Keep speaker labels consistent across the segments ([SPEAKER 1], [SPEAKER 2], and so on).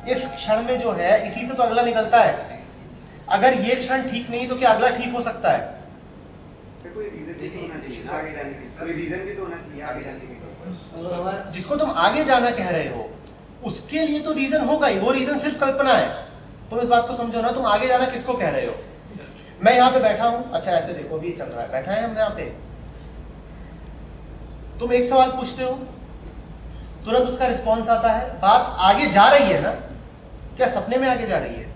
[SPEAKER 1] इस क्षण में जो है इसी से तो अगला निकलता है। अगर ये क्षण ठीक नहीं तो क्या अगला ठीक हो सकता है?
[SPEAKER 2] कोई रीजन भी तो होना चाहिए आगे जाने के, कोई रीजन भी तो होना चाहिए आगे जाने के।
[SPEAKER 1] जिसको तुम आगे जाना कह रहे हो उसके लिए तो रीजन होगा ही, वो रीजन सिर्फ कल्पना है। तुम इस बात को समझो ना, तुम आगे जाना किसको कह रहे हो? मैं यहाँ पे बैठा हूं, अच्छा ऐसे देखो अभी चल रहा है, बैठा है हम यहाँ पे, तुम एक सवाल पूछते हो, तुरंत उसका रिस्पॉन्स आता है, बात आगे जा रही है ना? क्या सपने में आगे जा रही है?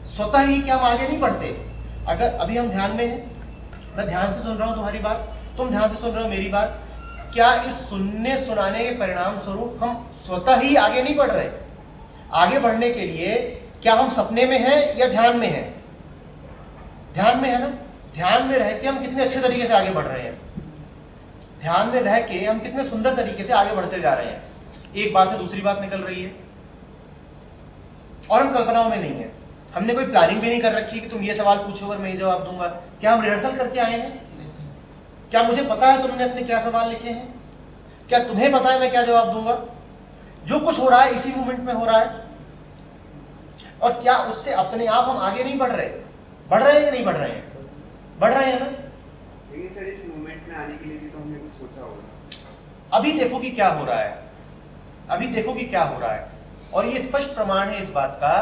[SPEAKER 1] स्वतः ही क्या हम आगे नहीं बढ़ते? अगर अभी हम ध्यान में हैं, मैं ध्यान से सुन रहा हूं तुम्हारी बात, तुम ध्यान से सुन रहे हो मेरी बात, क्या इस सुनने सुनाने के परिणाम स्वरूप हम स्वतः ही आगे नहीं बढ़ रहे? आगे बढ़ने के लिए क्या हम सपने में हैं या ध्यान में हैं? ध्यान में है ना? ध्यान में रह के हम कितने अच्छे तरीके से आगे बढ़ रहे हैं, ध्यान में रह के हम कितने सुंदर तरीके से आगे बढ़ते जा रहे हैं। एक बात से दूसरी बात निकल रही है और हम कल्पनाओं में नहीं है। हमने कोई प्लानिंग भी नहीं कर रखी कि तुम ये सवाल पूछो और मैं ये जवाब दूंगा। क्या हम रिहर्सल करके आए हैं? क्या मुझे पता है तुमने अपने क्या सवाल लिखे हैं? क्या तुम्हें पता है मैं क्या जवाब दूंगा? जो कुछ हो रहा है इसी मोमेंट में हो रहा है। और क्या उससे अपने आप हम आगे नहीं बढ़ रहे? बढ़ रहे हैं या नहीं बढ़ रहे हैं? बढ़ रहे हैं ना?
[SPEAKER 2] लेकिन सर इस मोमेंट में आने के लिए भी तो हमने कुछ सोचा होगा।
[SPEAKER 1] अभी देखो कि क्या हो रहा है, अभी देखो कि क्या हो रहा है। और ये स्पष्ट प्रमाण है इस बात का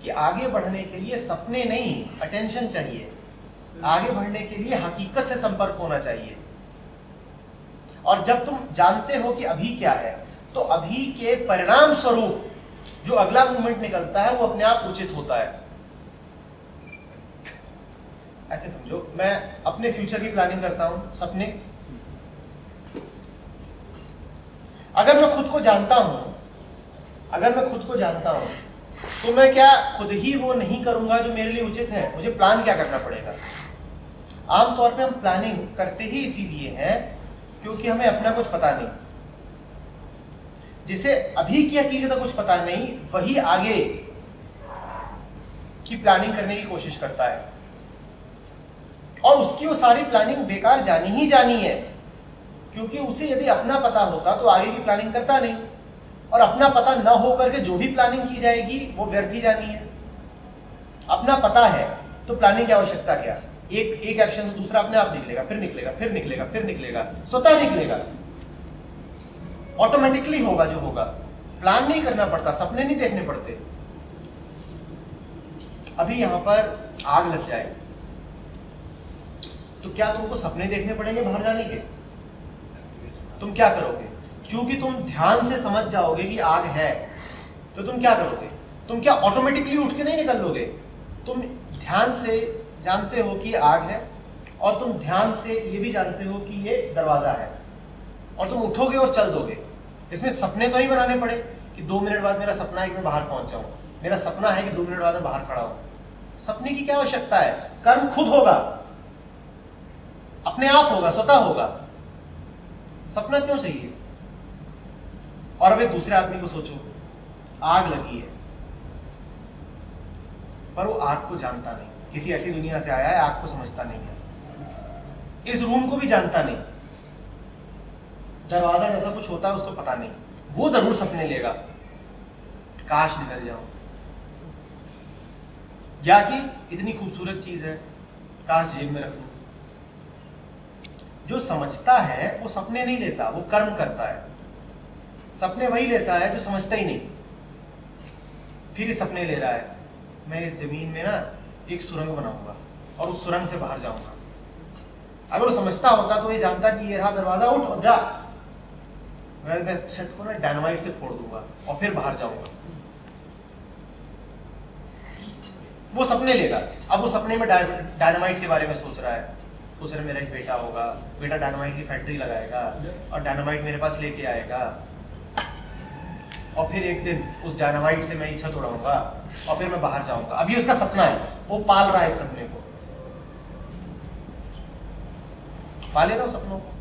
[SPEAKER 1] कि आगे बढ़ने के लिए सपने नहीं, अटेंशन चाहिए। आगे बढ़ने के लिए हकीकत से संपर्क होना चाहिए। और जब तुम जानते हो कि अभी क्या है, तो अभी के परिणाम स्वरूप जो अगला मूवमेंट निकलता है वो अपने आप उचित होता है। ऐसे समझो, मैं अपने फ्यूचर की प्लानिंग करता हूं, सपने। अगर मैं खुद को जानता हूं, अगर मैं खुद को जानता हूं, तो मैं क्या खुद ही वो नहीं करूंगा जो मेरे लिए उचित है? मुझे प्लान क्या करना पड़ेगा? आमतौर पे हम प्लानिंग करते ही इसीलिए हैं क्योंकि हमें अपना कुछ पता नहीं। जिसे अभी की हकीकत का कुछ पता नहीं, वही आगे की प्लानिंग करने की कोशिश करता है और उसकी वो सारी प्लानिंग बेकार जानी ही जानी है, क्योंकि उसे यदि अपना पता होता तो आगे की प्लानिंग करता नहीं, और अपना पता न होकर के जो भी प्लानिंग की जाएगी वो व्यर्थ ही जानी है। अपना पता है तो प्लानिंग की आवश्यकता क्या? एक एक्शन से दूसरा अपने आप निकलेगा, फिर निकलेगा, फिर निकलेगा, फिर निकलेगा, स्वतः निकलेगा, ऑटोमेटिकली होगा जो होगा। प्लान नहीं करना पड़ता, सपने नहीं देखने पड़ते। अभी यहां पर आग लग जाए तो क्या तुमको सपने देखने पड़ेंगे बाहर जाने के? तुम क्या करोगे? क्योंकि तुम ध्यान से समझ जाओगे कि आग है, तो तुम क्या करोगे? तुम क्या ऑटोमेटिकली उठ के नहीं निकल लोगे? तुम ध्यान से जानते हो कि आग है और तुम ध्यान से ये भी जानते हो कि ये दरवाजा है, और तुम उठोगे और चल दोगे। इसमें सपने तो नहीं बनाने पड़े कि 2 मिनट बाद मेरा सपना है कि मैं बाहर पहुंच जाऊं। मेरा सपना है कि 2 मिनट बाद मैं बाहर खड़ा हूं। सपने की क्या आवश्यकता है? कर्म खुद होगा, अपने आप होगा, स्वतः होगा। सपना क्यों चाहिए? और अब एक दूसरे आदमी को सोचो, आग लगी है पर वो आग को जानता नहीं, किसी ऐसी दुनिया से आया है, आग को समझता नहीं है, इस रूम को भी जानता नहीं, दरवाजा जैसा कुछ होता है उसको पता नहीं। वो जरूर सपने लेगा, काश निकल जाऊं, या कि इतनी खूबसूरत चीज है, काश जेब में रख लूं। जो समझता है वो सपने नहीं लेता, वो कर्म करता है। सपने वही लेता है जो समझता ही नहीं, फिर सपने ले रहा है मैं इस जमीन में ना एक सुरंग बनाऊंगा और उस सुरंग से बाहर जाऊंगा। अगर वो समझता होता तो ये जानता कि ये रहा दरवाजा, उठ और जा, मैं छत को ना डायनामाइट से फोड़ दूंगा और फिर बाहर जाऊंगा। वो सपने लेगा। अब वो सपने में डायनामाइट के बारे में सोच रहा है, सोच रहा है मेरा एक बेटा होगा, बेटा डायनामाइट की फैक्ट्री लगाएगा और डायनामाइट मेरे पास लेके आएगा, और फिर एक दिन उस डायनामाइट से मैं छत उड़ाऊंगा और फिर मैं बाहर जाऊंगा। अभी उसका सपना है, वो पाल रहा है इस सपने को, पाले ना सपनों को।